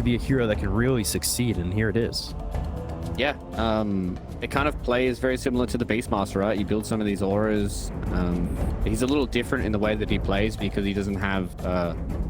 be a hero that can really succeed, and here it is. Yeah, it kind of plays very similar to the Beastmaster, right? You build some of these auras. He's a little different in the way that he plays because he doesn't have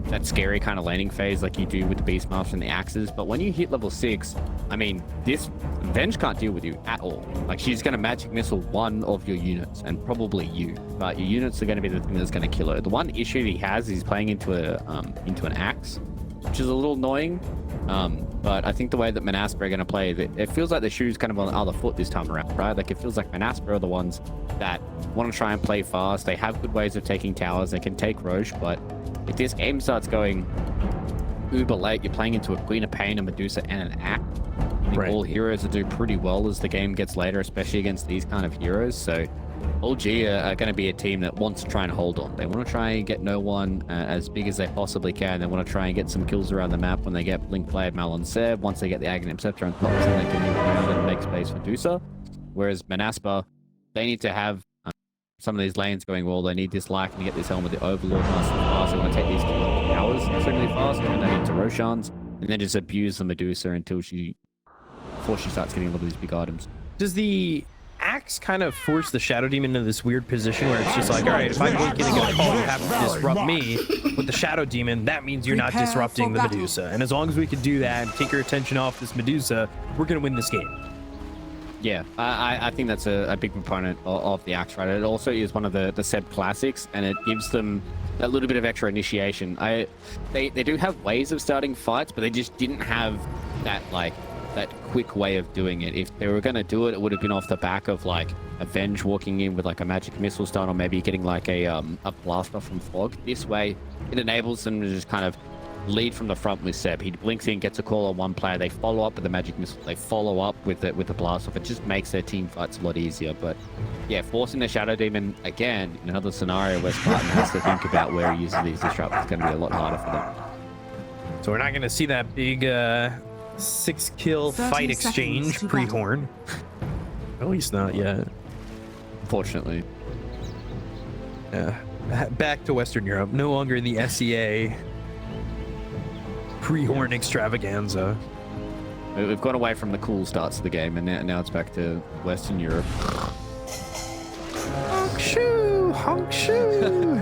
that scary kind of laning phase like you do with the Beastmaster and the axes. But when you hit level 6, I mean, this Venge can't deal with you at all. Like, she's going to magic missile one of your units, and probably you. But your units are going to be the thing that's going to kill her. The one issue he's playing into an axe, which is a little annoying. But I think the way that Monaspa are going to play, it feels like the shoe's kind of on the other foot this time around, right? Like, it feels like Monaspa are the ones that want to try and play fast. They have good ways of taking towers. They can take Roche, but if this game starts going uber late, you're playing into a Queen of Pain, a Medusa, and an Axe. I think all heroes will do pretty well as the game gets later, especially against these kind of heroes. So OG are going to be a team that wants to try and hold on. They want to try and get no one as big as they possibly can. They want to try and get some kills around the map when they get Blink Blade, Mal and Seb. Once they get the Aghanim Scepter on top, so they can move around and make space for Dusa. Whereas Monaspa, they need to have some of these lanes going well. They need this Lycan to get this helmet with the Overlord nice and fast. They want to take these towers extremely fast, and then into Roshan's, and then just abuse the Medusa before she starts getting a lot of these big items. Does the axe kind of force the Shadow Demon into this weird position where it's just like, all right, if I'm looking and gonna call you have to disrupt me with the Shadow Demon, that means you're not disrupting the Medusa. And as long as we can do that and take your attention off this Medusa, we're gonna win this game. Yeah, I think that's a big component of the axe, right? It also is one of the Seb classics, and it gives them a little bit of extra initiation. They do have ways of starting fights, but they just didn't have that quick way of doing it. If they were going to do it, it would have been off the back of like a Venge walking in with like a magic missile stun, or maybe getting like a blaster from Fog. This way, it enables them to just kind of lead from the front with Seb. He blinks in, gets a call on one player. They follow up with the magic missile. They follow up with the blast off. It just makes their team fights a lot easier. But yeah, forcing the Shadow Demon again in another scenario where Spartan has to think about where he uses these disruptors is going to be a lot harder for them. So we're not going to see that big 6-kill fight exchange pre-horn. At least not yet. Unfortunately. Yeah. Back to Western Europe. No longer in the SEA pre-horn extravaganza. We've gone away from the cool starts of the game, and now it's back to Western Europe. Honk shoo! Honk shoo!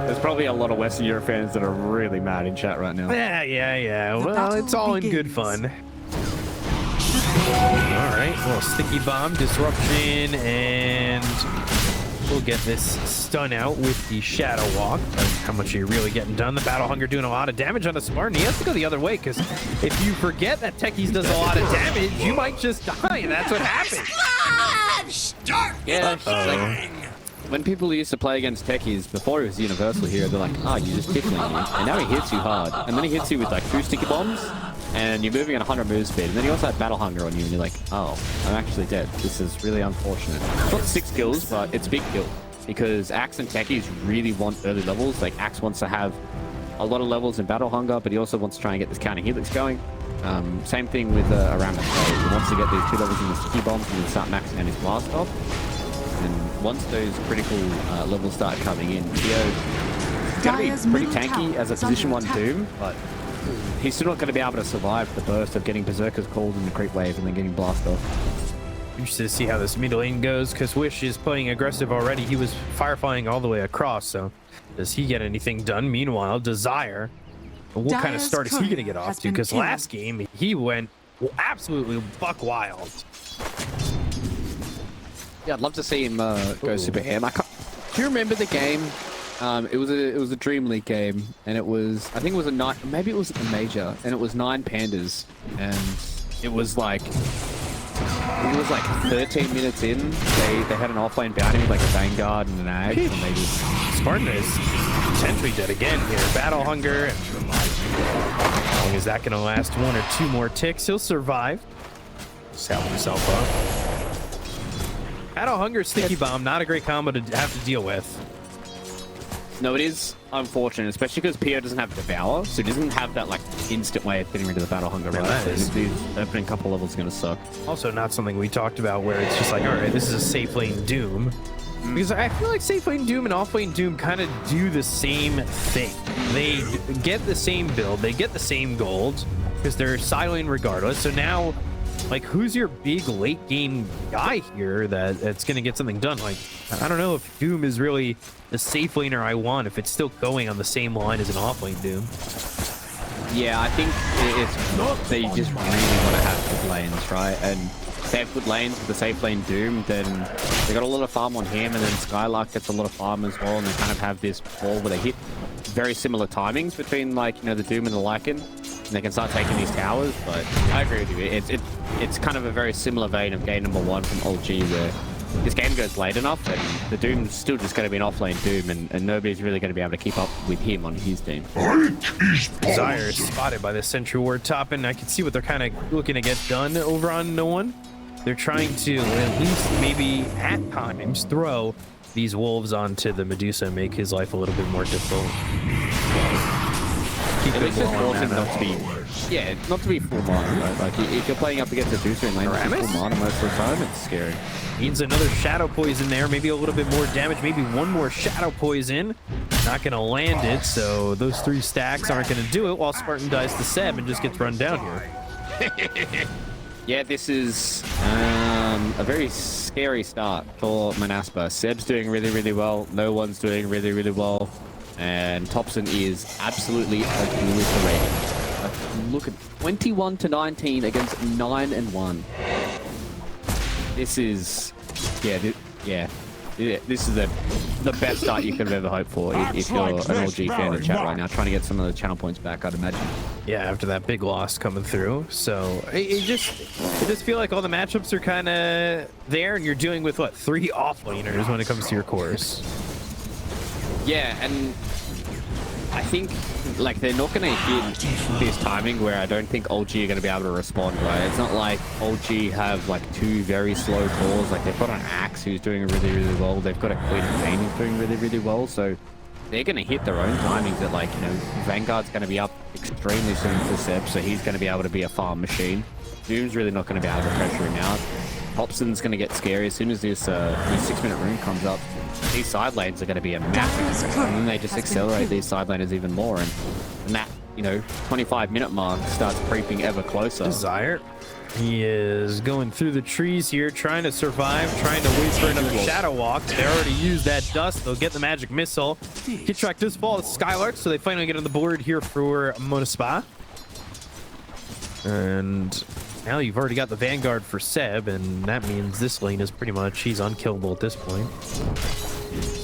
There's probably a lot of Western Europe fans that are really mad in chat right now. Yeah. Well, it's all in good fun. All right, well, sticky bomb, disruption, and we'll get this stun out with the Shadow Walk. How much are you really getting done? The Battle Hunger doing a lot of damage on the Spartan. He has to go the other way, because if you forget that Techies does a lot of damage, you might just die, and that's what happens. Yeah, like, when people used to play against Techies before he was Universal Hero, they're like, you're just tickling me. And now he hits you hard. And then he hits you with like 2 sticky bombs, and you're moving at 100 move speed. And then he also had Battle Hunger on you, and you're like, oh, I'm actually dead. This is really unfortunate. It's not 6 kills, but it's a big kill. Because Axe and Techies really want early levels. Like, Axe wants to have a lot of levels in Battle Hunger, but he also wants to try and get this counter helix going. Same thing with Aramis. He wants to get these 2 levels in the sticky bombs and then start maxing out his blast off. And once those critical levels start coming in, Theo's going to be pretty tanky as a position 1 Doom, but he's still not going to be able to survive the burst of getting Berserker's called in the creep wave and then getting blasted off. Interested to see how this middle lane goes, because Wish is playing aggressive already. He was fireflying all the way across, so does he get anything done? Meanwhile, Desire, what kind of start is he going to get off to? Because last game, he went absolutely buck wild. Yeah, I'd love to see him go super ham. Do you remember the game? It was a Dream League game, and it was, I think it was maybe it was a major, and it was 9 pandas, and it was like 13 minutes in. They had an offlane bounty with like a Vanguard and an Ag, and they just Spartan is potentially dead again here. Battle Hunger. How long is that going to last? 1 or 2 more ticks. He'll survive. Salve himself up. Battle Hunger, Sticky Bomb, not a great combo to have to deal with. No, it is unfortunate, especially because Pio doesn't have Devour, so he doesn't have that like instant way of getting rid of the Battle Hunger. Right? So the opening couple levels are going to suck. Also, not something we talked about where it's just like, all right, this is a safe lane Doom. Because I feel like safe lane Doom and off lane Doom kind of do the same thing. They get the same build, they get the same gold because they're side lane regardless. So now, like, who's your big late game guy here that's going to get something done? Like, I don't know if Doom is really the safe laner I want if it's still going on the same line as an off lane Doom. Yeah, I think it's not that you just really want to have good lanes, right? And if they have good lanes with the safe lane Doom, then they got a lot of farm on him, and then Skylark gets a lot of farm as well, and they kind of have this ball where they hit very similar timings between, like, you know, the Doom and the Lycan, and they can start taking these towers. But I agree with you. It's kind of a very similar vein of game number 1 from Old G, where this game goes late enough and the Doom's still just going to be an offlane Doom, and nobody's really going to be able to keep up with him on his team. Desire is spotted by the Sentry Ward top, and I can see what they're kind of looking to get done over on No One. They're trying to at least maybe at times throw these wolves onto the Medusa and make his life a little bit more difficult. Keep At least it it's low on important mana. not to be, yeah, not to be full mana, right? Like, if you're playing up against a Medusa in lane, Aramis? full mana most of the time, it's scary. Needs another Shadow Poison there, maybe a little bit more damage, maybe one more Shadow Poison. Not gonna land it, so those 3 stacks aren't gonna do it, while Spartan dies to Seb and just gets run down here. Yeah, this is a very scary start for Monaspa. Seb's doing really, really well. No One's doing really, really well. And Thompson is absolutely obliterated. Look at 21 to 19 against 9-1. This is, this is the best start you could have ever hoped for if you're an LG fan in chat right now, trying to get some of the channel points back, I'd imagine. Yeah, after that big loss coming through. So I just feel like all the matchups are kind of there, and you're dealing with, what, 3 offlaners when it comes to your cores. Yeah, and I think, like, they're not going to hit this timing where I don't think OG are going to be able to respond, right? It's not like OG have, like, 2 very slow cores. Like, they've got an Axe who's doing really, really well. They've got a Queen Vayne who's doing really, really well. So they're going to hit their own timings that, like, you know, Vanguard's going to be up extremely soon for Seb, so he's going to be able to be a farm machine. Doom's really not going to be able to pressure him out. Hobson's going to get scary as soon as this 6-minute rune comes up. These side lanes are going to be a massive threat, and then they just accelerate these side laners even more, and that, you know, 25-minute mark starts creeping ever closer. Desire, he is going through the trees here, trying to survive, trying to wait for another Shadow Walk. They already used that dust. They'll get the magic missile. Hit track this fall with Skylark, so they finally get on the board here for Monaspa. And now you've already got the Vanguard for Seb, and that means this lane is pretty much, he's unkillable at this point.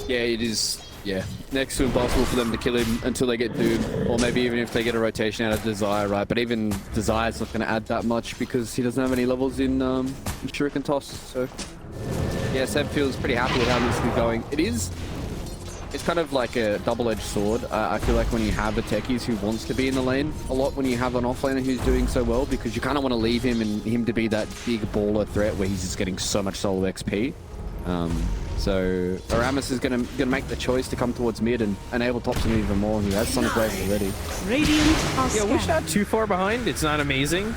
Yeah, it is. Yeah, next to impossible for them to kill him until they get Doom, or maybe even if they get a rotation out of Desire, right? But even Desire's not going to add that much because he doesn't have any levels in Shuriken Toss. So yeah, Seb feels pretty happy with how this is going. It's kind of like a double-edged sword. I feel like when you have a techies who wants to be in the lane a lot, when you have an offlaner who's doing so well, because you kind of want to leave him and him to be that big baller threat where he's just getting so much solo XP. So Aramis is gonna make the choice to come towards mid and enable Thompson even more. He has Sonic Wave already. Yeah, Wish not too far behind. It's not amazing,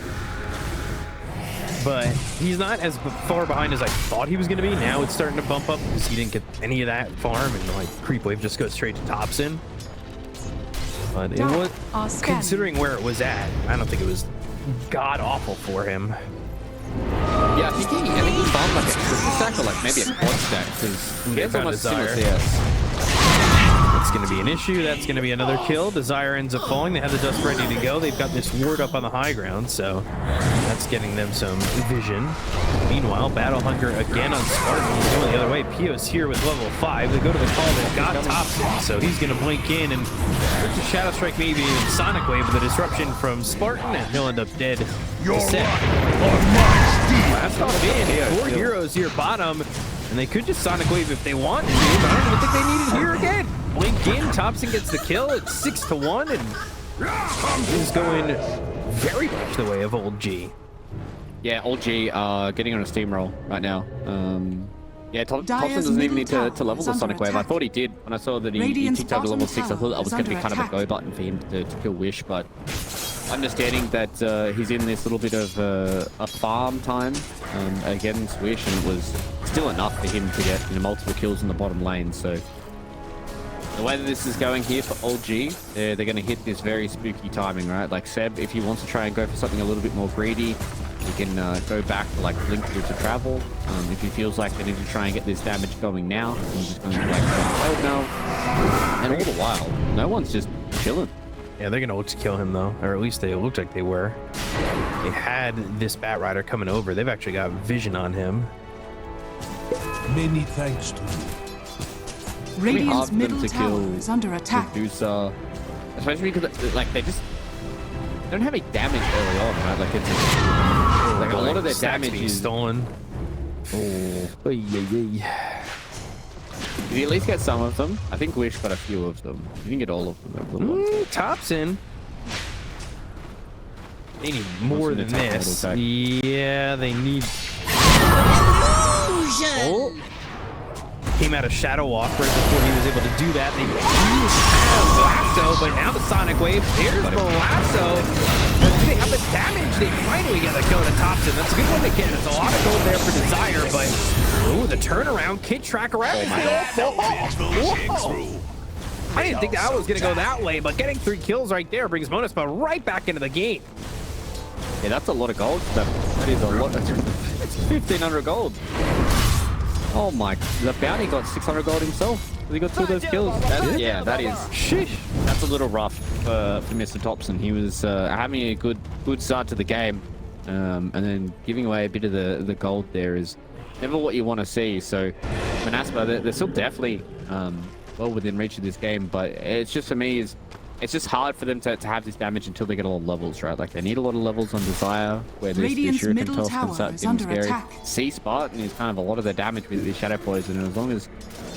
but he's not as far behind as I thought he was going to be. Now it's starting to bump up because he didn't get any of that farm, and like creep wave just goes straight to Thompson. But it was, considering where it was at, I don't think it was god awful for him. Yeah, I think he found like a triple stack or like maybe a quad stack because he has almost similar CS. That's going to be an issue. That's going to be another kill. Desire ends up falling. They have the dust ready to go. They've got this ward up on the high ground, so that's getting them some vision. Meanwhile, Battle Hunger again on Spartan. He's going the other way. Pio's here with level 5. They go to the call. They've got Thompson, so he's going to blink in and look to Shadow Strike, maybe even Sonic Wave with a disruption from Spartan, and he'll end up dead. That's not bad. 4 heroes here bottom, and they could just Sonic Wave if they want to, but I don't even think they need it here again. Blink in, Thompson gets the kill. It's 6-1, and he's going very much the way of Old G. Yeah, Old G getting on a steamroll right now. Yeah, Thompson doesn't even need to level the Sonic Wave. I thought he did when I saw that he ticked over level 6. I thought that was going to be kind of a go button for him to kill Wish, but understanding that he's in this little bit of a farm time against Wish, and it was still enough for him to get multiple kills in the bottom lane. So the way that this is going here for OG, they're going to hit this very spooky timing, right? Like Seb, if he wants to try and go for something a little bit more greedy, he can go back to like Blink through to travel. If he feels like they need to try and get this damage going now, he's just going to be like, oh no. And all the while, no one's just chilling. Yeah, they're gonna look to kill him though, or at least they looked like they were. They had this Bat Rider coming over. They've actually got vision on him. Many thanks to you. Radiant's middle tower is under attack. Medusa, especially because like they don't have any damage early on, right? Like it's like a lot of their damage is stolen. Oh, yeah. Did he at least get some of them? I think Wish got a few of them. You didn't get all of them. Thompson. They need more than this. Yeah, they need. Oh. Came out of Shadow Walk right before he was able to do that. They have Lasso, but now the Sonic Wave. There's the Lasso. They have the damage. They finally get a go to Thompson. That's a good one to get. There's a lot of gold there for Desire, but ooh, the turnaround, Kid Track around. Whoa. I didn't think that was going to go that way, but getting 3 kills right there brings Monaspa right back into the game. Yeah, that's a lot of gold. That is a lot. It's 1,500 gold. Oh my, the bounty got 600 gold himself. He got 2 of those kills. Yeah, that is. Sheesh. That's a little rough for Mr. Thompson. He was having a good start to the game, and then giving away a bit of the gold there is never what you want to see. So Monaspa, they're still definitely well within reach of this game, but it's just for me it's just hard for them to have this damage until they get a lot of levels, right? Like they need a lot of levels on Desire, where this Shuriken toss can start getting scary. C-Spot is kind of a lot of the damage with the Shadow Poison, and as long as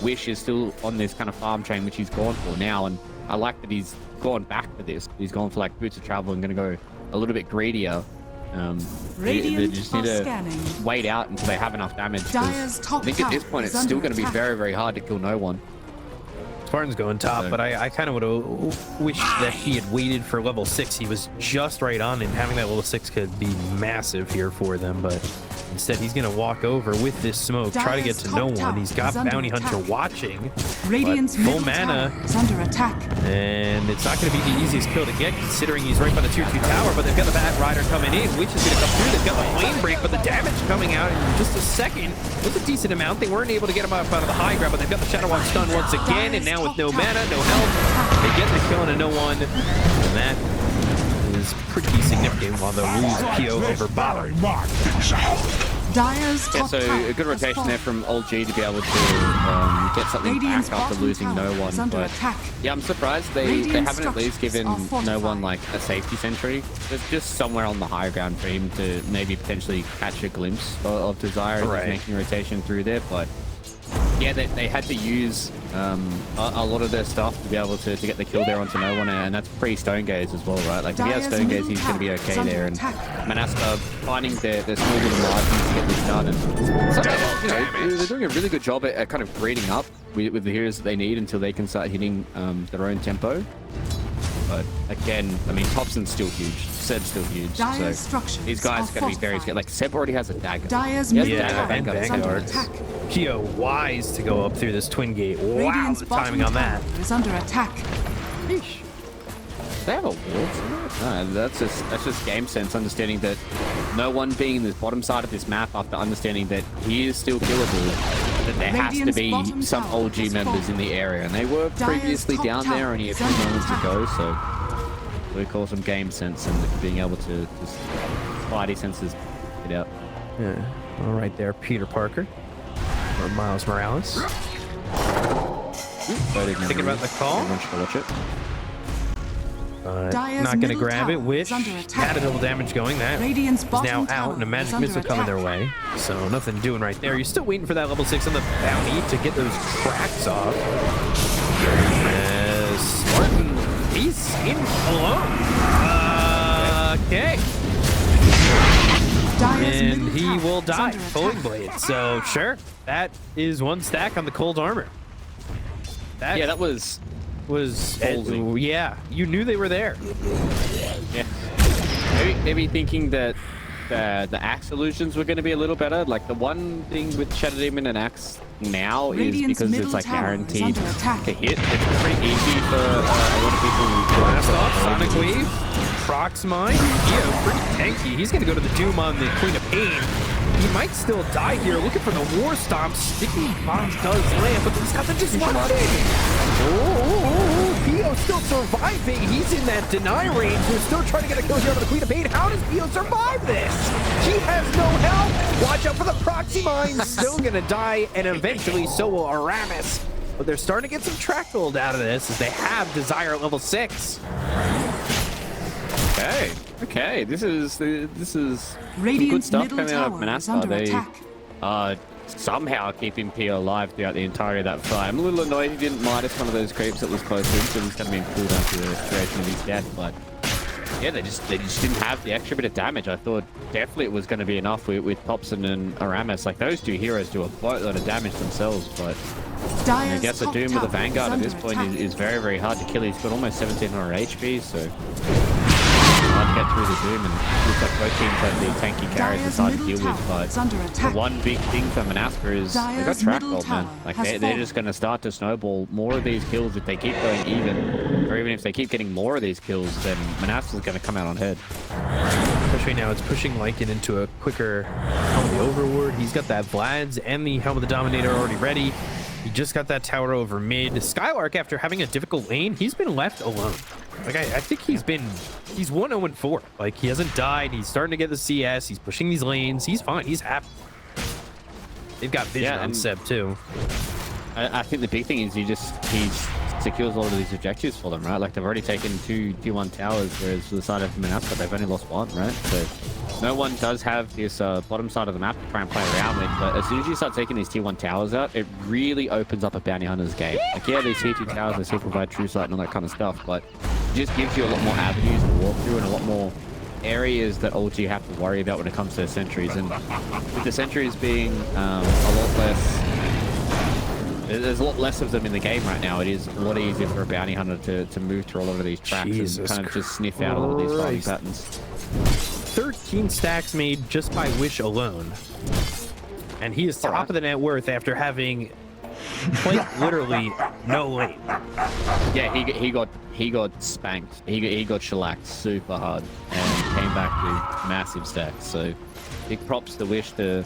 Wish is still on this kind of farm chain, which he's gone for now, and I like that he's gone back for this. He's gone for like Boots of Travel and going to go a little bit greedier. They just need to wait out until they have enough damage. I think at this point it's still going to be very, very hard to kill no one. Spartan's going top, but I kind of would have wished that he had waited for level 6. He was just right on, and having that level 6 could be massive here for them, but instead he's going to walk over with this smoke, try to get to no one. He's got Bounty Hunter watching, Radiant's full mana, is under attack. And it's not going to be the easiest kill to get, considering he's right by the tier 2 tower, but they've got the Bat Rider coming in, which is going to come through. They've got the Flame Break, but the damage coming out in just a second was a decent amount. They weren't able to get him up out of the high ground, but they've got the Shadow Walk stun once again, and now with no mana, no health, they get the kill into no one, and that is pretty significant while they'll lose PO over bottom. Dire's top so a good rotation there from Old G to be able to get something back after losing no one. But yeah, I'm surprised they haven't at least given no one like a safety sentry. There's just somewhere on the high ground for him to maybe potentially catch a glimpse of Desire as he's making a rotation through there, but yeah, they had to use a lot of their stuff to be able to get the kill there onto no one, and that's pre-Stone Gaze as well, right? Like if he has Stone Gaze, he's going to be okay there, and Monaspa finding their small little margins to get this done, and so, they're doing a really good job at kind of reading up with the heroes that they need until they can start hitting their own tempo. But again, I mean, Thompson's still huge. Seb's still huge. So these guys are going to be very scared. Like, Seb already has a dagger. And Vanguard. Pio wise to go up through this twin gate. Wow, the timing on that. Is under attack. Eesh. They have a wall. No, that's just game sense, understanding that no one being in the bottom side of this map after understanding that he is still killable. That there has to be some OG members in the area, and they were previously down there only a few moments ago, so we call some game sense and being able to just spidey senses get out. Yeah, all right there, Peter Parker or Miles Morales. Thinking about the call. Everyone should watch it. Not going to grab it, which had a double damage going. That is now out, and a magic missile coming their way. So nothing doing right there. You're still waiting for that level 6 on the bounty to get those tracks off. Spartan, he's in alone. Okay. And he will die, Pulling Blade. So sure, that is 1 stack on the cold armor. That was yeah, you knew they were there. Yeah, maybe thinking that the axe illusions were going to be a little better. Like the one thing with Shadow Demon and axe now Radiant's is because middle it's like tower is guaranteed under attack. to hit. It's pretty easy for a lot of people who Blast off, Sonic Wave, Prox Mine. Eo, pretty tanky. He's going to go to the Doom on the Queen of Pain. He might still die here, looking for the War Stomp. Sticky Bombs does land, but he's got the disruption. Oh, Pio still surviving. He's in that deny range. We're still trying to get a kill here on the Queen of Pain. How does Pio survive this? He has no help. Watch out for the Proxy Mine. Still going to die, and eventually so will Aramis. But they're starting to get some track gold out of this as they have Desire at level 6. Okay, this is some good Radiant's stuff middle coming out of tower is Monaspa. under They attack. somehow keeping Pio alive throughout the entirety of that fight. I'm a little annoyed he didn't minus one of those creeps that was close to him, so he's going to be in cooldown for the duration of his death. But yeah, they just didn't have the extra bit of damage. I thought definitely it was going to be enough with Thompson and Aramis. Like those two heroes do a boatload of damage themselves, but I guess a Doom with a Vanguard at this point is very, very hard to kill. He's got almost 1700 HP, so hard to get through the Doom, and it looks like both teams have the tanky carries that's hard to deal with. But the one big thing for Monaspa is they got track gold, man. Like they're just going to start to snowball more of these kills if they keep going even, or even if they keep getting more of these kills, then Monaspa's going to come out on head. Especially now, it's pushing Lycan into a quicker Helm of the Overlord. He's got that Vlad's and the Helm of the Dominator already ready. He just got that tower over mid. Skylark, after having a difficult lane, he's been left alone. Like, I think he's 1-0-4. Like, he hasn't died. He's starting to get the CS. He's pushing these lanes. He's fine. He's happy. They've got vision on Seb, too. I think the big thing is he secures all of these objectives for them, right? Like, they've already taken 2 T1 towers, whereas for the side of Monaspa, they've only lost 1, right? So no one does have this bottom side of the map to try and play around with, but as soon as you start taking these T1 towers out, it really opens up a bounty hunter's game. Like, yeah, these T2 towers, they still provide true sight and all that kind of stuff, but it just gives you a lot more avenues to walk through and a lot more areas that ulti have to worry about when it comes to the sentries. And with the sentries being a lot less, there's a lot less of them in the game right now. It is a lot easier for a bounty hunter to move through a lot of these tracks and kind of just sniff out a lot of these fighting patterns. 13 stacks made just by Wish alone. And he is top of the net worth after having quite literally no lane. Yeah, he got spanked. He got shellacked super hard and came back with massive stacks. So big props to Wish to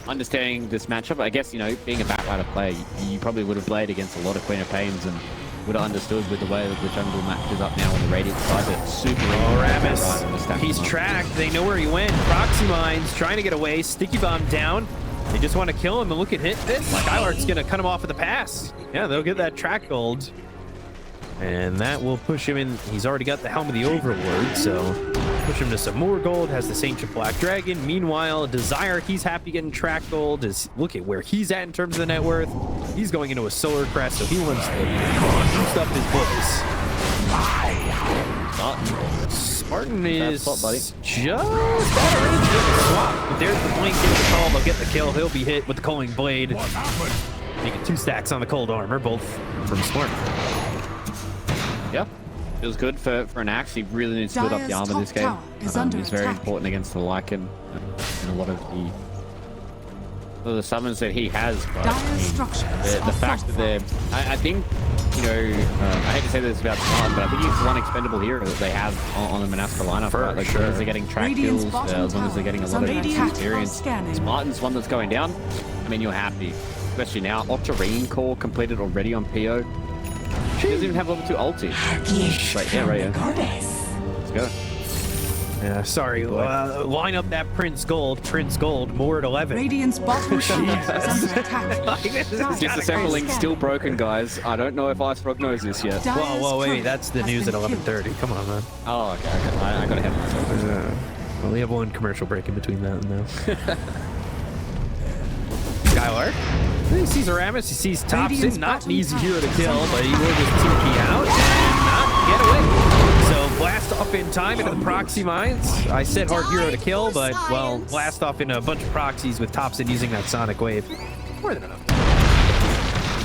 understanding this matchup. I guess, you know, being a backlighter player, you probably would have played against a lot of Queen of Pains and would have understood with the way that the jungle matches up now on the Radiant side. It's super Ramis, he's tracked. They know where he went. Proxy Mines trying to get away. Sticky Bomb down. They just want to kill him, and look at hit this. Skylark's going to cut him off with the pass. Yeah, they'll get that track gold. And that will push him in. He's already got the Helm of the Overlord, so push him to some more gold. Has this Ancient Black Dragon. Meanwhile, Desire, he's happy getting track gold. Look at where he's at in terms of the net worth. He's going into a Solar Crest, so he wants to boost up his books. Spartan is just out of range to get the swap. But there's the blink, get the call, they'll get the kill. He'll be hit with the Culling Blade. Making 2 stacks on the cold armor, both from Spartan. Yeah, feels good for an axe. He really needs to build up the armor this game. He's very important against the Lycan and a lot of the summons that he has. But the fact that they're, I think, you know, I hate to say this about Spartan, but I think he's one expendable hero that they have on the Monaspa lineup. Right? Like, as long as they're getting track kills, as long as they're getting a lot of experience, Spartan's one that's going down. I mean, you're happy, especially now. Octarine core completed already on Pio. She doesn't even have level 2 ulti. Right here, right here. Let's go. Yeah, sorry. Line up that Prince Gold. Prince Gold, more at 11. Radiant's bottom tower is under attack. Disassembling still broken, guys. I don't know if Icerock knows this yet. Whoa, wait. That's the news at 11:30. Come on, man. Oh, okay. I got ahead of myself. Well, we have one commercial break in between that and now. Skylark. He sees Aramis, he sees Thompson. Not an easy hero to kill, but he will just TP out and not get away. So blast off in time into the proxy mines. I said hard hero to kill, but, well, blast off into a bunch of proxies with Thompson using that Sonic Wave. More than enough.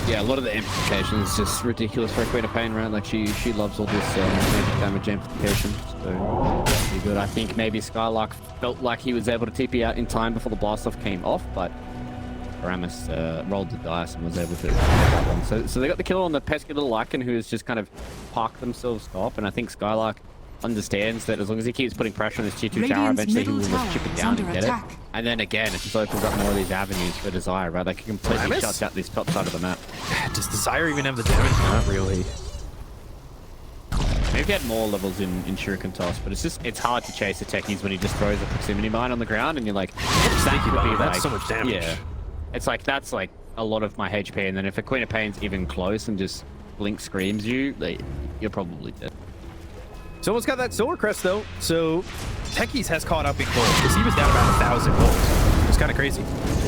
Yeah, a lot of the amplification is just ridiculous for Queen of Pain, right? Like she loves all this magic damage amplification. So pretty good. I think maybe Skylark felt like he was able to TP out in time before the blast off came off, but Aramis rolled the dice and was able to get that one. So they got the kill on the pesky little Lycan who has just kind of parked themselves off, and I think Skylark understands that as long as he keeps putting pressure on this tier 2 tower, eventually he will just chip it down and get it. And then again, it just opens up more of these avenues for Desire, right? Like, it completely shuts out this top side of the map. Does Desire even have the damage? Not really. Maybe he had more levels in Shuriken Toss, but it's hard to chase the techies when he just throws a proximity mine on the ground, and you're like, that could be that's like, so much damage. Yeah. It's like, that's like a lot of my HP, and then if a Queen of Pain's even close and just blink screams you, like, you're probably dead. Someone's got that Solar Crest, though, so Techies has caught up in gold, because he was down about 1,000 gold. It's kind of crazy.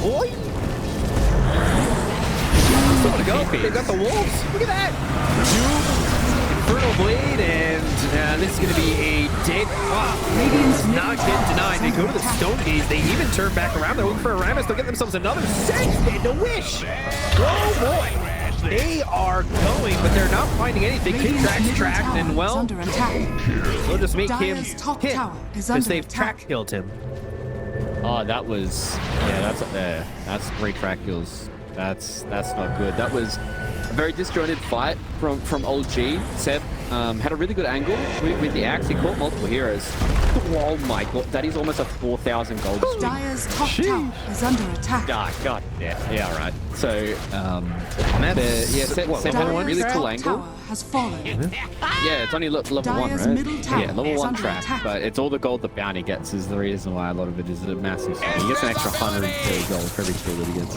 Boy! Still to go. They've got the wolves. Look at that! Infernal Blade, and this is going to be a dead... Radiant's not getting denied. They go to the Stone Gaze. They even turn back around. They're looking for Aramis. They'll get themselves another sense and a wish. Oh, boy. They are going, but they're not finding anything. Kid Track's tracked, and well, they'll just make him hit because they've track killed him. Oh, that was... Yeah, that's up there. That's 3 track kills. That's not good. That was a very disjointed fight from old G. Seb had a really good angle with the axe. He caught multiple heroes. Oh my god, that is almost a 4,000 gold swing. Dire's top tower is under attack. Ah, god, yeah, right. So, Seb had a really cool angle. Has fallen. Yeah, it's only level 1, right? Yeah, level 1 track, but it's all the gold that Bounty gets is the reason why a lot of it is a massive swing. He gets an extra 100 gold for every kill that he gets.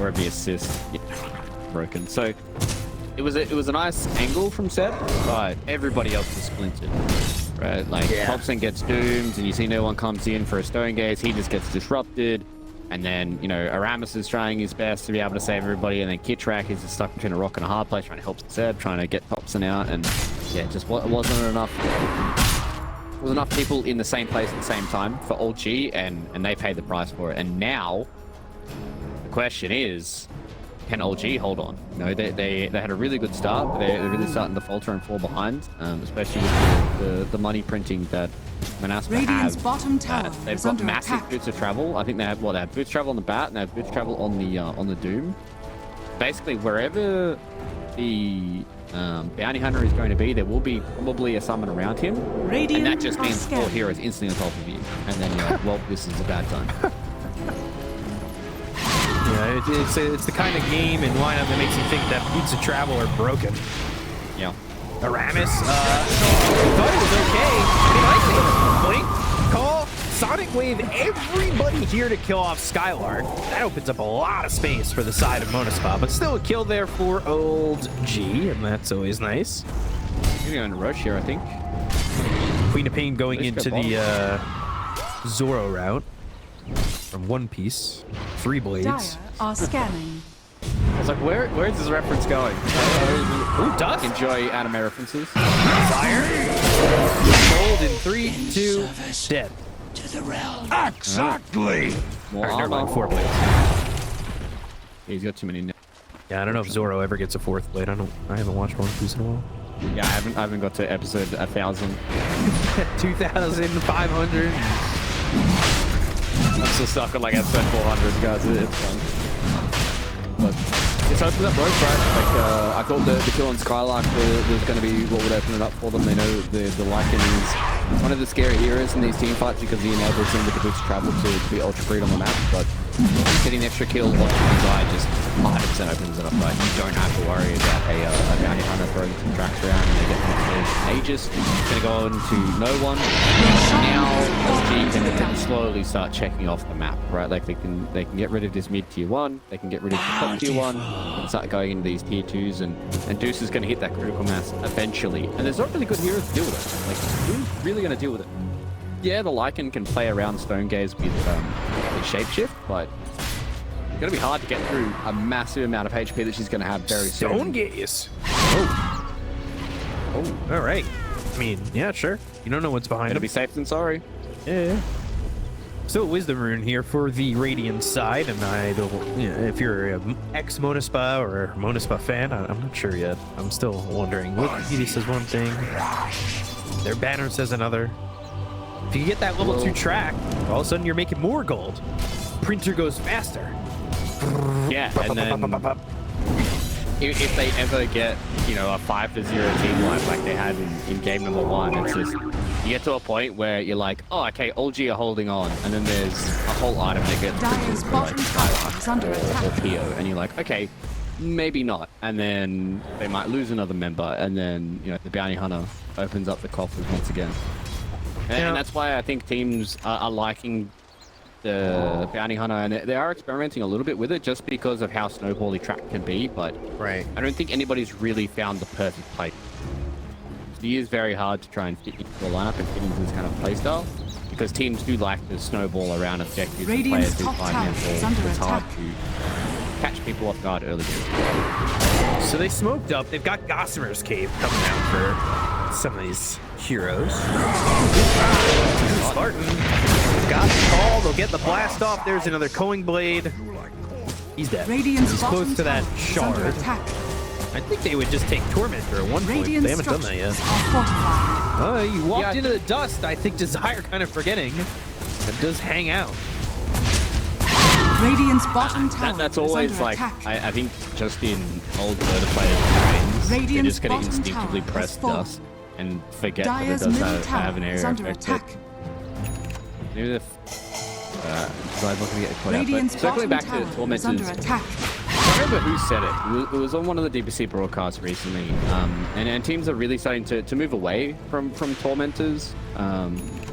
Or every assist. Yeah, broken. So, it was a nice angle from Seb, but everybody else was splintered. Right, like Thompson gets doomed, and you see no one comes in for a Stone Gaze. He just gets disrupted, and then Aramis is trying his best to be able to save everybody, and then Kitrak is just stuck between a rock and a hard place, trying to help Seb, trying to get Thompson out, and yeah, just wasn't enough. There was enough people in the same place at the same time for Old G, and they paid the price for it. And now the question is, can OG hold on? They had a really good start, but they're really starting to falter and fall behind, especially with the money printing that Monaspa have. Bottom tower they've got massive boots of travel. I think they have boots of travel on the bat, and they have boots of travel on the Doom. Basically, wherever the bounty hunter is going to be, there will be probably a summon around him, and that just means 4 heroes instantly on top of you, and then you're like, well, this is a bad time. Yeah, it's the kind of game and lineup that makes you think that boots of travel are broken. Yeah. Aramis, thought it was okay. He liked it. Blink, call, Sonic Wave, everybody here to kill off Skylark. That opens up a lot of space for the side of Monaspa, but still a kill there for old G, and that's always nice. You're going to rush here, I think. Queen of Pain going into the Zoro route. From One Piece, 3 blades. Dire are scanning. I was like, where is this reference going? Ooh, Dust. Enjoy anime references. Fire. Gold in 3, 2, dead. To the realm. Exactly. More Never mind, armor. 4 blades. He's got too many. Yeah, I don't know if Zoro ever gets a 4th blade. I haven't watched One Piece in a while. Yeah, I haven't got to episode 1,000. 2,500. I'm still stuck on like episode 400, guys. It's fun. But it's opened up ropes, right? Like, I thought the kill on Skylark was going to be what would open it up for them. They know the Lycan is one of the scary heroes in these team fights because he enables them with the boots of travel to be ultra freed on the map. But getting an extra kill on Desire just 100% opens it up. Right? You don't have to worry about a bounty hunter throwing some tracks around and they get an Aegis. It's going to go into no one. Now, OG can slowly start checking off the map, right? Like they can get rid of this mid tier 1, they can get rid of the top tier 1, and start going into these tier 2s, and Deuce is going to hit that critical mass eventually. And there's not really good heroes to deal with it. Like, who's really going to deal with it? Yeah, the Lycan can play around Stone Gaze with Shapeshift, but it's going to be hard to get through a massive amount of HP that she's going to have very soon. Stone Gaze. Oh, all right. I mean, yeah, sure. You don't know what's behind It'll him. be safe than sorry. Yeah. So Wisdom Rune here for the Radiant side, and I don't, if you're an ex-Monaspa or Monaspa fan, I'm not sure yet. I'm still wondering. Wikipedia says one thing, their banner says another. If you get that level 2 track, all of a sudden you're making more gold. Printer goes faster. Yeah, and then if they ever get, you know, a 5-0 team like they had in game number 1, it's just you get to a point where you're like, oh, okay, all G are holding on, and then there's a whole item that gets Dire's for, bottom like, tower is under or attack. PO, and you're like, okay, maybe not, and then they might lose another member, and then, you know, the bounty hunter opens up the coffers once again. And that's why I think teams are liking the bounty hunter, and they are experimenting a little bit with it just because of how snowbally track can be, but Right. I don't think anybody's really found the perfect play. It is very hard to try and fit into a lineup and fit into this kind of playstyle because teams do like to snowball around objectives and Radiant's players do top find tower handball. is under It's hard attack. to catch people off guard early game. So they smoked up. They've got Gossamer's Cave coming out for some of these heroes. Spartan got the call. They'll get the blast off. There's another Coing Blade. He's dead. Radiant's He's bottom close to that tower is under shard. attack. I think they would just take Tormentor at one point. Radiant They haven't done that structures yet. are fortified. You walked Yeah. into the dust. I think Desire kind of forgetting. It does hang out. Radiant's bottom tower That's is always under like, attack. I think just in old Dota players' brains, they're Radiant's just going to bottom instinctively tower press has fallen. dust and forget that it Dire's does middle have tower an is area under effect. attack. Maybe the I'm not going to get caught out, Radiant's but circling bottom back to tower is under Tormentors, attack. I don't remember who said it. It was on one of the DPC broadcasts recently, and teams are really starting to move away from Tormentors,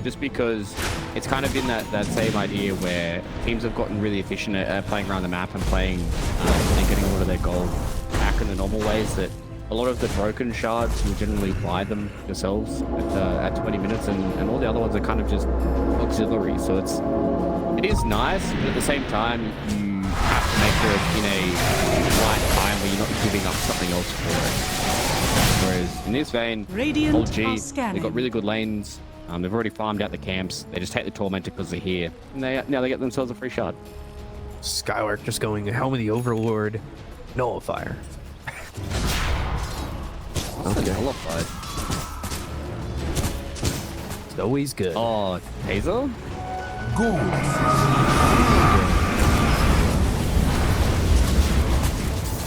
just because it's kind of been that same idea where teams have gotten really efficient at playing around the map and playing and getting a lot of their gold back in the normal ways. That a lot of the broken shards you generally buy them yourselves at 20 minutes, and all the other ones are kind of just auxiliary. So it is nice, but at the same time you have to make sure it's in a right time where you're not giving up something else for it. Whereas in this vein, Radiant old G, are they've scanning. got really good lanes. They've already farmed out the camps. They just take the Tormentor because they're here. And now they get themselves a free shard. Skylark just going Helm of the Overlord. Nullifier. Okay. Nullified. It's always good. Oh, Hazel?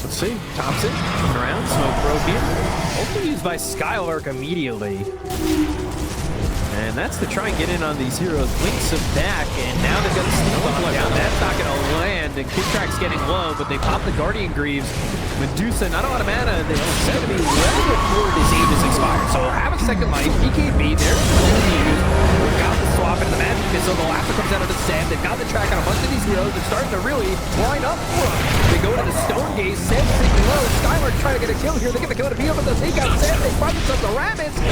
Let's see. Thompson coming around. Smoke probe here. Only used by Skylark immediately. And that's to try and get in on these heroes. Links them back, and now they've got a sneak bomb down. That's not going to land, and Kidtrack's getting low, but they pop the Guardian Greaves. Medusa, not a lot of mana. They said to be ready before this Aegis expires. So have a second life. BKB, there's the use. We've got the swap into the Magic Missile. The Laughter comes out of the sand. They've got the track on a bunch of these heroes. They're starting to really line up for them. They go to the Stone Gaze. Sam sinking low. Skylark trying to get a kill here. They get the kill to Pio, but the take out Sam. They find themselves the Rabbits. He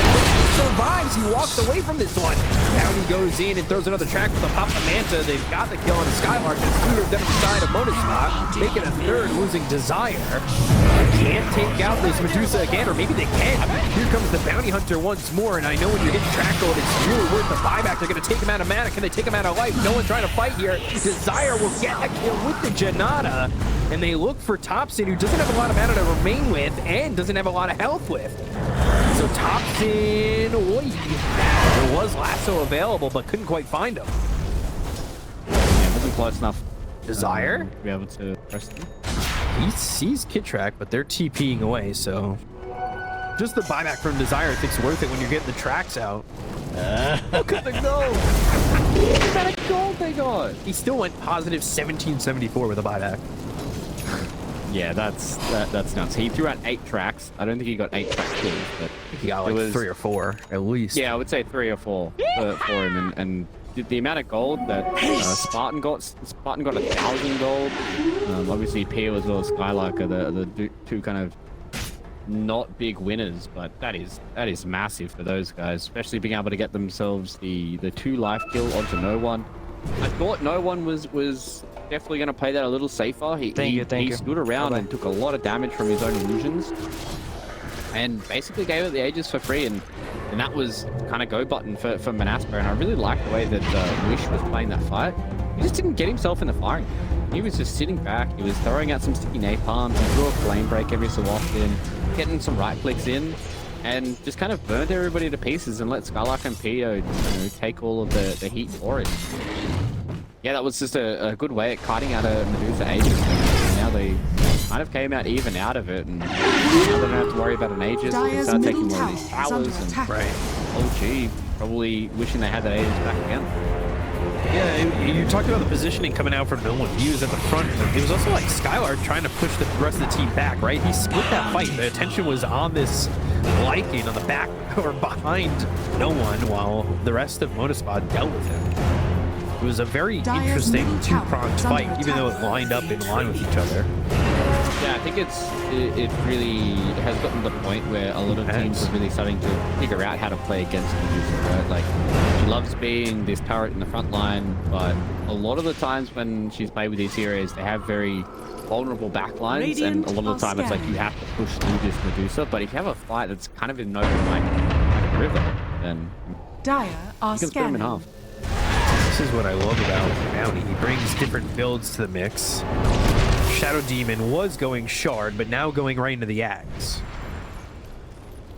survives. He walks away from this one. Down he goes in and throws another track with a pop the Manta. They've got the kill on the Skylark. And Scooter down the side of Monaspa, making a third, losing Desire. Can't take out this Medusa again, or maybe they can. Here comes the Bounty Hunter once more, and I know when you're getting track gold, it's really worth the buyback. They're going to take him out of mana. Can they take him out of life? No one trying to fight here. Desire will get a kill with the Janata, and they look for Thompson, who doesn't have a lot of mana to remain with, and doesn't have a lot of health with. So Thompson, oi. There was Lasso available, but couldn't quite find him. Yeah, it wasn't close enough. Desire? To be able to press them. He sees Kidtrack, but they're TPing away, so just the buyback from Desire I think's worth it when you're getting the tracks out. Look at the gold! Look at that gold they got! He still went positive 1774 with a buyback. Yeah, that's nuts. He threw out 8 tracks. I don't think he got 8 track kills, but He got like 3 or 4 at least. yeah, I would say 3 or 4 for him. And the amount of gold that Spartan got 1,000 gold. Obviously, Pio as well as Skylark are the two kind of not big winners, but that is massive for those guys, especially being able to get themselves the 2 life kill onto no one. I thought no one was definitely going to play that a little safer. He stood around and took a lot of damage from his own illusions, and basically gave it the Aegis for free. And And that was kind of go button for Monaspa. And I really liked the way that Wish was playing that fight. He just didn't get himself in the firing. He was just sitting back. He was throwing out some sticky napalm. He threw a flame break every so often, getting some right clicks in, and just kind of burned everybody to pieces and let Skylark and Pio, take all of the heat for it. Yeah, that was just a good way at kiting out a Medusa Aegis. And now they kind of came out even out of it, and now they don't have to worry about an Aegis. They can start taking more of these towers, and oh gee, probably wishing they had that Aegis back again. Yeah, you talked about the positioning coming out from Nolan. He was at the front. It was also like Skylar trying to push the rest of the team back, right? He split that fight. The attention was on this Lycan on the back or behind no one while the rest of Monaspa dealt with him. It was a very interesting two-pronged fight, even though it lined up in line with each other. Yeah, I think it really has gotten to the point where a lot of teams are really starting to figure out how to play against Medusa, right? Like, she loves being this turret in the front line, but a lot of the times when she's played with these heroes, they have very vulnerable backlines, and a lot of the time it's like you have to push through this Medusa, but if you have a fight that's kind of in no like a river, then Dire are you can split them in half. This is what I love about Bounty. He brings different builds to the mix. Shadow Demon was going Shard, but now going right into the Axe.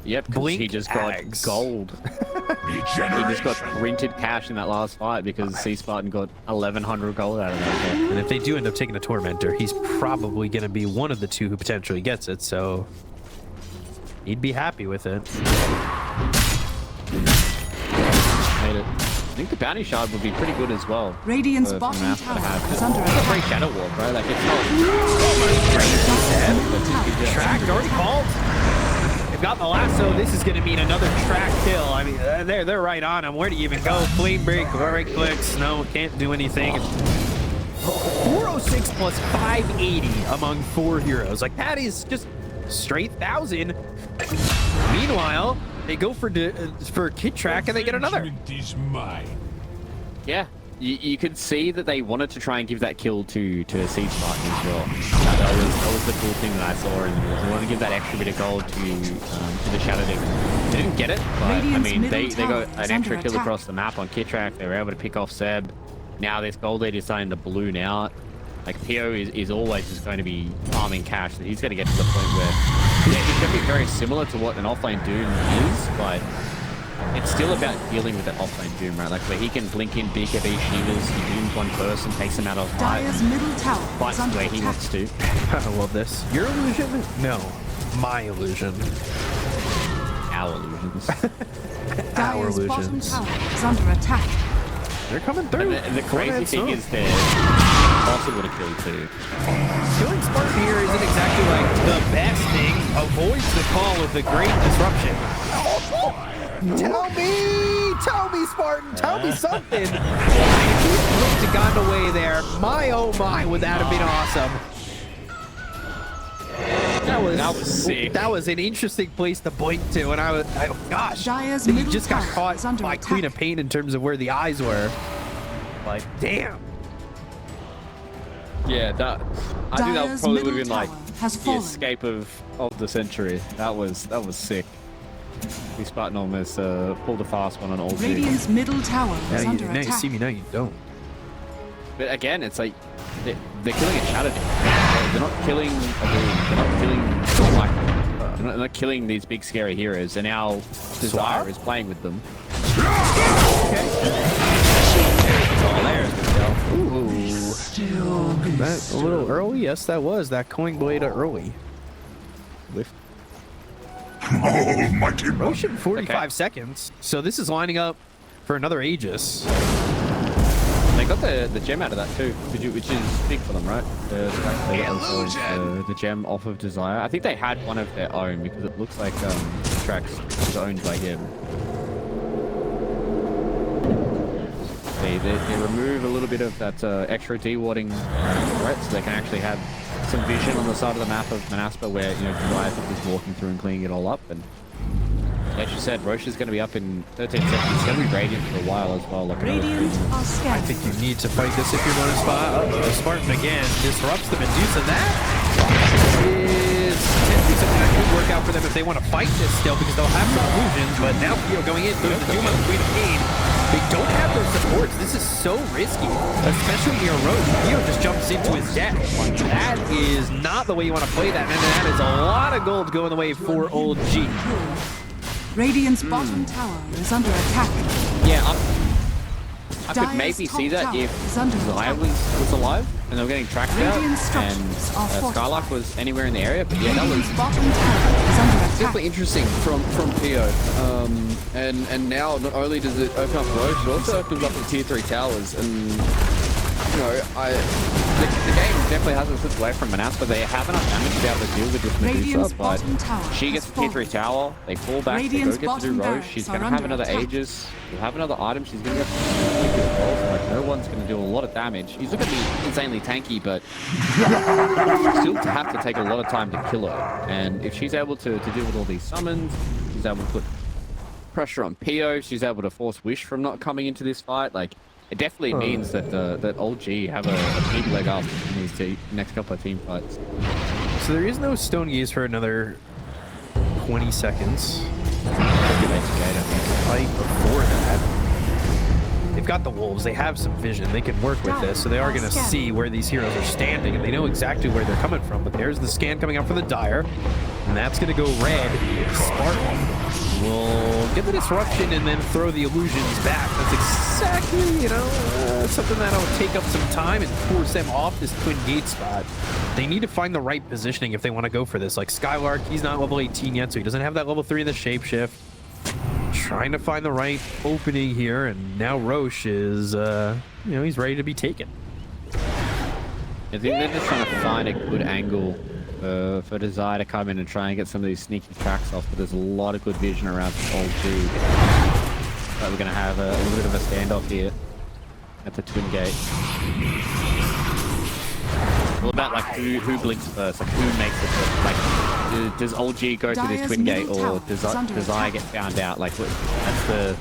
Yep, because he just got gold. He just got printed cash in that last fight because Sea Spartan got 1,100 gold out of that. And if they do end up taking a Tormentor, he's probably going to be one of the two who potentially gets it, so he'd be happy with it. Made it. I think the Bounty Shard would be pretty good as well. Radiant's bottom tower is under It's a free attack. Shadow Warp, right? Like, it's not... Track already called. They've got the lasso. This is going to mean another track kill. I mean, they're right on him. Where do you even go? Flame break, right clicks. No, can't do anything. 406 plus 580 among 4 heroes. Like, that is just straight 1,000. Meanwhile, they go for Kid Track and they get another. Is mine. Yeah, you could see that they wanted to try and give that kill to Sea Spartan as well. That was the cool thing that I saw, and they wanted to give that extra bit of gold to the Shadow Demon. They didn't get it, but I mean, they got an extra kill across the map on Kid Track. They were able to pick off Seb. Now this gold lead is starting to balloon out. Like, Pio is always just going to be farming cash. He's going to get to the point where he's going to be very similar to what an offlane Doom is, but it's still about dealing with that offlane Doom, right? Like, where he can blink in BKB Shivas, he dooms one person, takes him out of light, Dire's middle tower fights is under the way he attack. wants to. I love this. Your illusion? No, my illusion. Our illusions. Our Dire's bottom illusions. tower is under attack. They're coming through. And the crazy thing is that also would have killed too. Killing Spartan here isn't exactly like the best thing. Avoids the call of the great disruption. Tell me, Spartan, tell me something. If he looked have gotten away there, my oh my, would that have been awesome. That was sick. That was an interesting place to blink to, and gosh, Dire's he middle just got tower caught is under by attack. Queen of Pain in terms of where the eyes were. Like, damn. Yeah, that I think that Dire's probably would middle have been like tower has the fallen. escape of the century. That was sick. The Spartan almost pulled a fast one on all teams. Radiant's middle tower is Now under you attack. see me, now you don't. But again, it's like they're killing a Shadow Demon. They're not killing a Doom. They're not killing like they're not killing these big scary heroes. And now Desire is playing with them. That a little early? Yes, that was. That Coin Blade early. Lift. Almighty Motion 45 seconds. So this is lining up for another Aegis. They got the gem out of that too, which is big for them, right? They got themselves the gem off of Desire. I think they had one of their own because it looks like the tracks is owned by him. They remove a little bit of that extra dewarding threat, so they can actually have some vision on the side of the map of Monaspa where, you know, Desire is walking through and cleaning it all up. And as you said, Roche is going to be up in 13 seconds. He's going to be Radiant for a while as well. Like Radiant are I scared. think you need to fight this if you're on a spot. The Spartan again disrupts the Medusa. That is actually something that could work out for them if they want to fight this still, because they'll have some illusions, but now Pio going in, throws the Doom on the Queen of Pain. They don't have their supports. This is so risky, especially near Roche. Pio just jumps into his death. That is not the way you want to play that, and that is a lot of gold going the way for Old G. Radiant's bottom tower is under attack. Yeah, I could Dire's maybe top see that tower if is under Zaya attack. was alive and they were getting tracked out, Radiant and structures are fortified. Skylark was anywhere in the area. But yeah, that was Radiant's bottom tower is under attack. Definitely interesting from Pio. And now not only does it open up Roche, it also opens up the tier 3 towers. And you know, the game definitely hasn't slipped away from Monaspa. They have enough damage to be able to deal with this Radiant's Medusa, but bottom tower she has gets the tier 3 tower, they fall back, Radiant's they go get to do bottom Roche, barracks she's are going to have under another attack. Aegis, she'll have another item, she's going to get like no one's going to do a lot of damage. She's not going to be insanely tanky, but still have to take a lot of time to kill her. And if she's able to deal with all these summons, she's able to put pressure on Pio, she's able to force Wish from not coming into this fight, like it definitely means that that Old G have a big leg up in these next couple of team fights. So there is no Stone Gaze for another 20 seconds. Right before that, they've got the Wolves. They have some vision. They can work with this, so they are going to see where these heroes are standing, and they know exactly where they're coming from. But there's the scan coming out for the Dire, and that's going to go red. Spartan will get the disruption and then throw the illusions back. That's exactly, you know, something that'll take up some time and force them off this twin gate spot. They need to find the right positioning if they want to go for this. Like Skylark, he's not level 18 yet, so he doesn't have that level 3 in the shapeshift. Trying to find the right opening here, and now Roche is, you know, he's ready to be taken. I think they're just trying to find a good angle for Desire to come in and try and get some of these sneaky tracks off, but there's a lot of good vision around Old G. But we're going to have a little bit of a standoff here at the Twin Gate. All about like who blinks first, like who makes it first. Like, does Old G go to this Twin Gate, or does Desire get found out? Like, that's the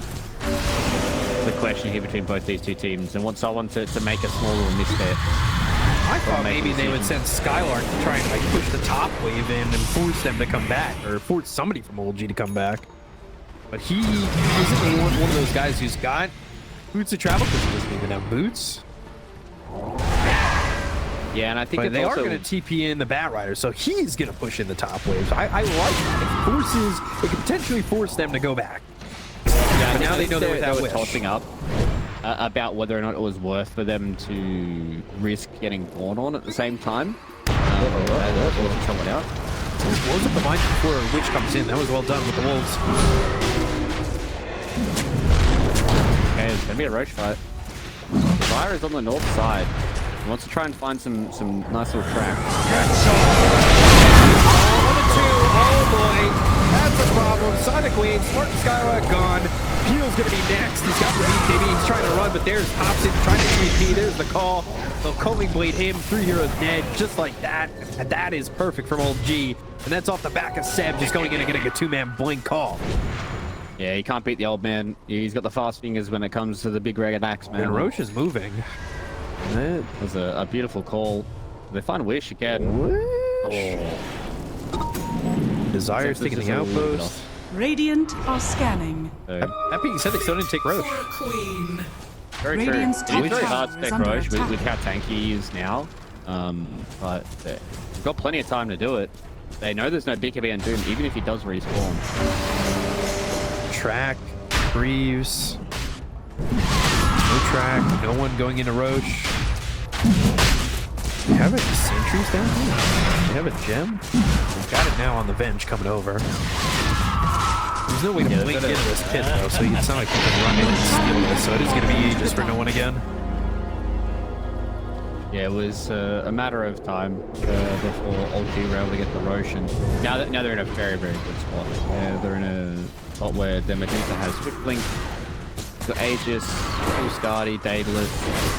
question here between both these two teams, and want someone to make a small little misstep. I thought maybe they would send Skylark to try and like push the top wave in and force them to come back, or force somebody from Old G to come back. But he isn't one of those guys who's got boots to travel, because he doesn't even have boots. Yeah, and I think but they also are going to TP in the Batrider, so he's going to push in the top waves. I like that. It forces, it could potentially force them to go back. Yeah, but now they know they're without Wish. Tossing up about whether or not it was worth for them to risk getting born on at the same time. Or someone else. Blows up the mine before Witch comes in. That was well done with the Wolves. Okay, it's going to be a Roche fight. Fire is on the north side. He wants to try and find some nice little tracks. Oh boy, that's a problem. Sonic Wave, Smart Skylark gone. Peel's gonna be next. He's got the BKB. He's trying to run, but there's Hobson trying to TP. There's the call. They'll Culling Blade him. 3 heroes dead, just like that. And that is perfect from Old G. And that's off the back of Seb just going in and getting a 2-man blink call. Yeah, he can't beat the old man. He's got the fast fingers when it comes to the big ragged axe, man. And Roche is moving. That was a beautiful call. They find Wish again. Wish? Oh. Desire's taking the outpost. Radiant are scanning. That being said, they still didn't take Roche. Very Radiant's true. top It's very hard tower to is take under Roche attack. with how tanky he is now. But they've got plenty of time to do it. They know there's no BKB on Doom, even if he does respawn. Track, Greaves. No track, no one going into Roche. We have any sentries down here? We have a gem? We've got it now on the bench coming over. There's no way to blink into this pit though, so it's not like you can run in and steal this, so it is going to be Aegis for no one again. Yeah, it was a matter of time before Old G were able to get the Roche, and now they're in a very, very good spot. They're in a spot where their Medusa has Swift Blink, got Aegis, Full Scardy, Daedalus,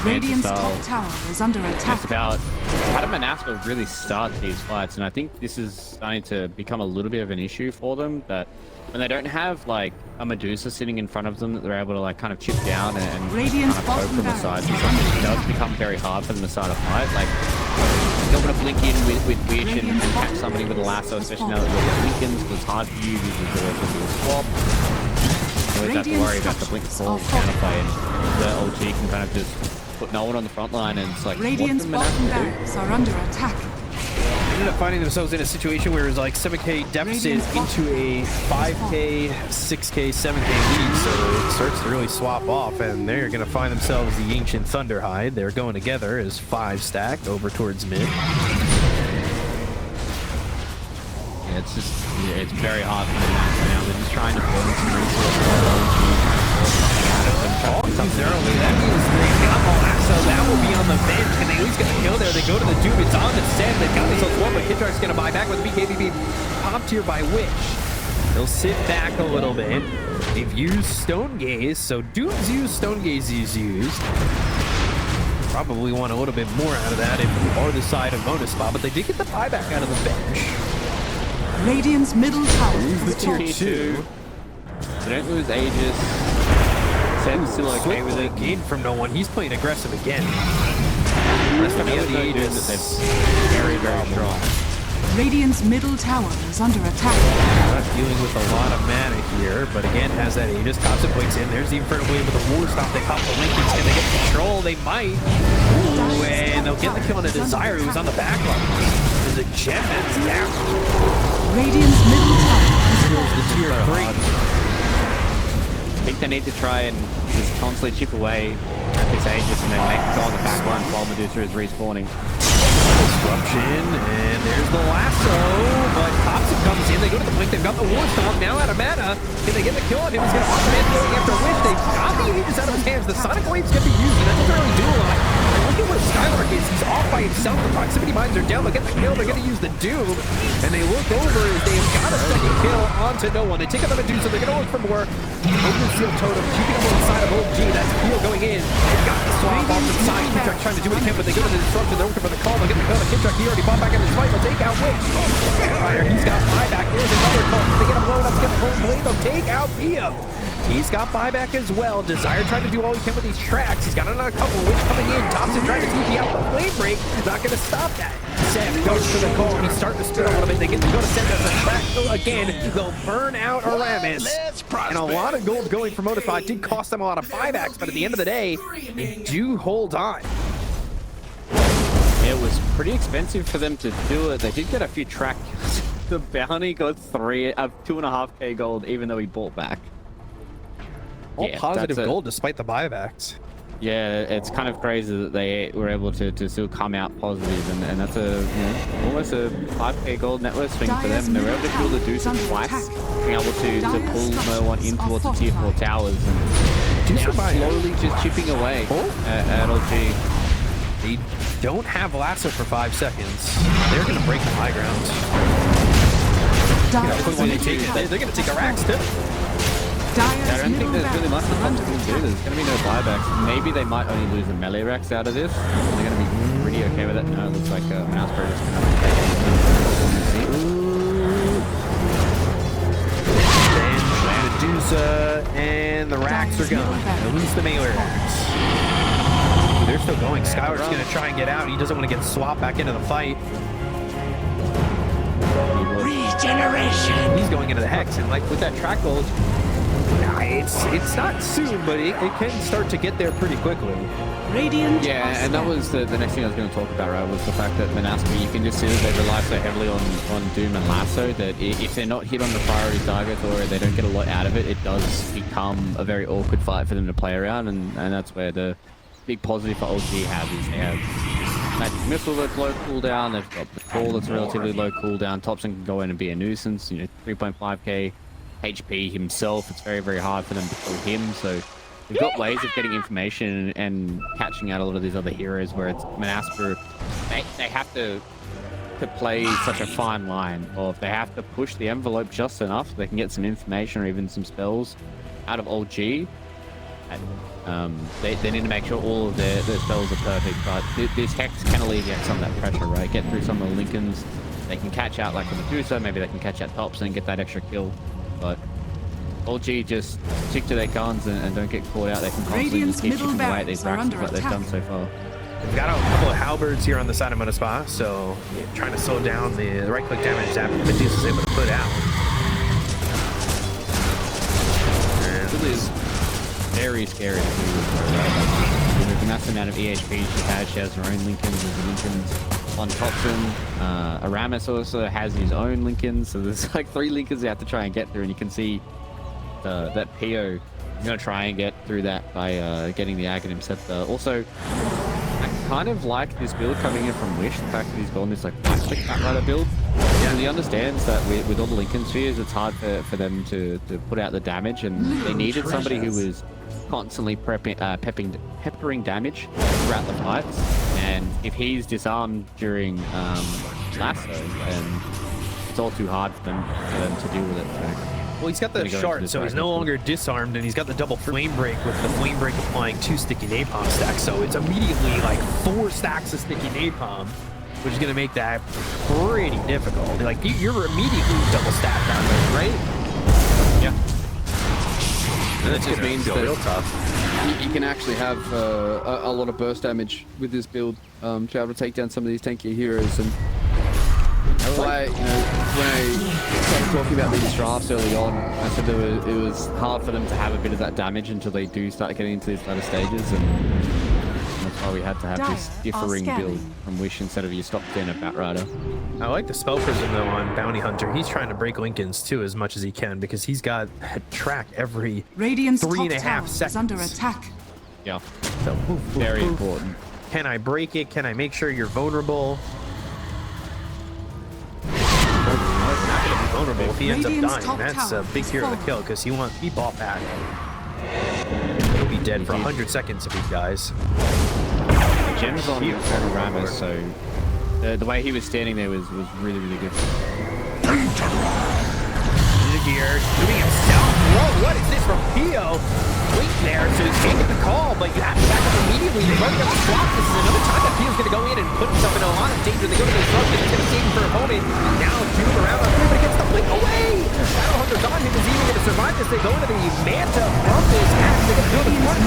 Radiant's Manta top Style. tower is under attack. It's about how do Monaspa really start these fights, and I think this is starting to become a little bit of an issue for them, that when they don't have like a Medusa sitting in front of them that they're able to like kind of chip down and Radiant's kind of poke bottom from the side, barracks because are under it does attack. become very hard for them to start a fight. Like don't want to blink in with Wish and catch somebody with a lasso, especially now that we've got Lincolns, because it's hard for you because there's always going to be a swap. You always have to worry about the blink before counterplay, and the OG can kind of just put no one on the front line, and it's like, Radiant's bottom barracks are under attack. They ended up finding themselves in a situation where it was like 7k deficit into a 5k, 6k, 7k lead, so it starts to really swap off, and they're going to find themselves the Ancient Thunderhide. They're going together as 5 stacked over towards mid. Yeah, it's just, it's very hard for them right now. They're just trying to burn some resources. That means they got Monaspa. That will be on the bench. Can they at least get the kill there? They go to the Doom. It's on the Sen. They've got themselves one, but Kidrak's going to buy back with the BKB top tier by Witch. They'll sit back a little bit. They've used Stone Gaze, so Doom's used, Stone Gaze is used. Probably want a little bit more out of that if you are the side of Monaspa, but they did get the buyback out of the bench. Radiant's middle tower Lose the is tier lost. 2. They don't lose Aegis. Sen's still okay with it. Gain from no one. He's playing aggressive again. Last time he had the Aegis. That's very, very strong. Radiant's middle tower is under attack. Not dealing with a lot of mana here, but again has that Aegis. Thompson blinks in. There's the Infernal Blade with a War Stop. They pop the Lincolns. Can they get control? They might. Ooh, and they'll get the kill on a Desire who's on the back line. There's a gem that's down. Radiant's middle tower Kills the tier 3. I think they need to try and just constantly chip away at this Aegis and then make it go on the back line while Medusa is respawning. Disruption, and there's the lasso, but Thompson comes in. They go to the blink. They've got the War Stomp now out of mana. Can they get the kill on him? He's going to automatic going after Wish. They've got the Aegis out of his hands. The Sonic Wave's going to be used, and that doesn't really do a lot. And look at where Skylark is. He's off by himself. The proximity mines are down. They'll get the kill. They're going to use the Doom, and they look over as they've got a second kill onto no one. They take out the Medusa. They're going to look for more. Open Seal Totem, keeping him on the side of OG. That's Peel going in. They've got the swap off to the side. Kidrak trying to do what he can, but they go to the disruption. They're looking for the call. They'll get the kill to Kidrak. He already bought back in his fight. They'll take out Witch. He's got buyback. There's another call. They get him blown up. Get the Golden Blade. They'll take out Peel. He's got buyback as well. Desire trying to do all he can with these tracks. He's got another couple. Witch coming in. Thompson trying to TP out the flame break. Not going to stop that. Seth goes for the call. He's starting to spin a little bit. They get to go to Seth as a track again. They'll burn out Aramis. And a lot of gold going for Monaspa. It did cost them a lot of buybacks, but at the end of the day, they do hold on. It was pretty expensive for them to do it. They did get a few track kills. The bounty got 2.5k gold, even though he bought back. All Yeah, positive that's gold despite the buybacks. Yeah, it's kind of crazy that they were able to still come out positive, and that's almost a 5k gold net worth swing for them. They were able to kill the Deuce twice, being able to pull no one in towards the tier 4 towers, and now slowly just chipping away at OG. They don't have lasso for 5 seconds. They're going to break the high ground. When they take it, they're going to take a Rax too. I don't think there's really much the Thompson can do. There's going to be no buybacks. Maybe they might only lose a melee Rax out of this. They're going to be pretty okay with it. No, it looks like Monaspa is going to take it. Medusa and the Rax are gone. At least the melee Rax. They're still going. Skylark's going to try and get out. He doesn't want to get swapped back into the fight. Regeneration. He's going into the Hex, and like with that track gold, it's not soon, but it can start to get there pretty quickly. Radiant. Yeah, and that was the next thing I was going to talk about, right, was the fact that Monaspa, you can just see that they rely so heavily on Doom and Lasso that if they're not hit on the priority targets or they don't get a lot out of it, it does become a very awkward fight for them to play around, and that's where the big positive for OG have is they have Magic Missile that's low cooldown, they've got the Ball that's relatively low cooldown, Thompson can go in and be a nuisance, 3.5k HP himself, it's very, very hard for them to kill him, so we've got ways of getting information and catching out a lot of these other heroes where it's Monaspa, they have to play such a fine line, or if they have to push the envelope just enough so they can get some information or even some spells out of OG. They need to make sure all of their spells are perfect, but this Hex can alleviate some of that pressure, right? Get through some of the Lincolns, they can catch out like the Medusa, maybe they can catch out Thompson and get that extra kill, but OG just stick to their guns and don't get caught out. They can constantly just keep chipping away at these racks like they've done so far. We've got a couple of halberds here on the side of Monaspa, so trying to slow down the right-click damage that Medusa is able to put out. It is. Very scary. With the massive amount of EHP she has her own Lincolns. There's Lincolns on Toxin. Aramis also has his own Lincolns, so there's like 3 Lincolns you have to try and get through, and you can see that PO is going to try and get through that by getting the Aghanim Scepter. Also, I kind of like this build coming in from Wish, the fact that he's gone this like plastic Batrider build. Yeah. He understands that with all the Lincoln Spheres, it's hard for them to put out the damage, and they needed somebody who was constantly peppering damage throughout the fights. And if he's disarmed during Lasso, then it's all too hard for them to deal with it. So. Well, he's got the shard, so he's no longer disarmed, and he's got the double flame break with the flame break applying 2 sticky napalm stacks. So it's immediately like 4 stacks of sticky napalm, which is going to make that pretty difficult. Like you're immediately double stacked on it, right? Yeah. And that just means that real tough. you can actually have a lot of burst damage with this build to be able to take down some of these tankier heroes. And when I started talking about these drafts early on, I said it was hard for them to have a bit of that damage until they do start getting into these latter stages, and that's why we had to have this differing build from Wish instead of your stock standard Batrider. I like the Spell Prism though on Bounty Hunter. He's trying to break Lincolns too as much as he can because he's got a track every Radiant's 3.5 top seconds. tower is under attack. Yeah, So very important. Can I break it? Can I make sure you're vulnerable? He's not gonna be vulnerable if he ends up Radiant's dying. top That's a tower big is hero to falling. kill because he wants to be ball back. He'll be dead for 100 seconds if he dies. Gems on Ramus, so the way he was standing there was really, really good. Here, doing himself. Whoa, what is this from Pio? Wait there, so he's taking the call, but you have to back up immediately. You're running up the clock. This is another time that Pio's going to go in and put himself in a lot of danger. They go to the disruption. It's going to save him for a moment. Now, Doom around on him, but he gets the blink away. Battle Hunter's on him. Is he even going to survive this? They go into the Manta from this axe. They're going to do the front.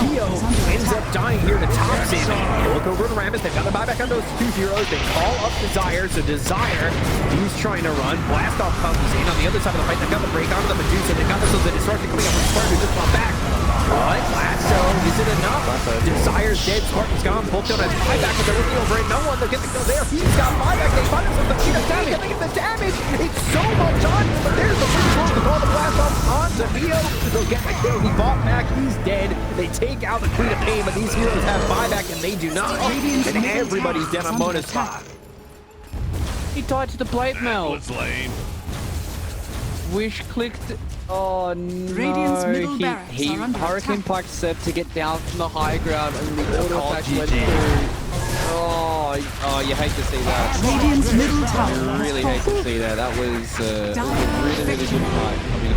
Pio ends up dying here to Toxin. Look over to Ramus. They've got the buyback on those 2 heroes. They call up Desire. So Desire, he's trying to run. Blast off comes in. On the other side of the fight, they've got the break onto the Medusa. They've got themselves a disruption coming up from Spartan, who just fought back. But Lasso, is it enough? Desire's dead. Spartan's gone. Bolton has buyback, but they're looking over it. No one, they'll get the kill there. He's got buyback. They find themselves the cheat attack. Look at the damage. It's so much on him, but there's the free throw to call the blast off onto Pio. They'll get the kill. He fought back. He's dead. They take out the Queen of Pain, but these heroes have buyback and they do not. And everybody's dead on Monaspa. He died to the Blade Mail. Wish clicked. Oh no! Radiant's middle barracks He are under Hurricane attack. Pike said to get down from the high ground, and the auto attack went GG. through. Oh, you hate to see that. Radiant's middle tower You is really hate falling. to see that. That was a really, really good fight. I mean,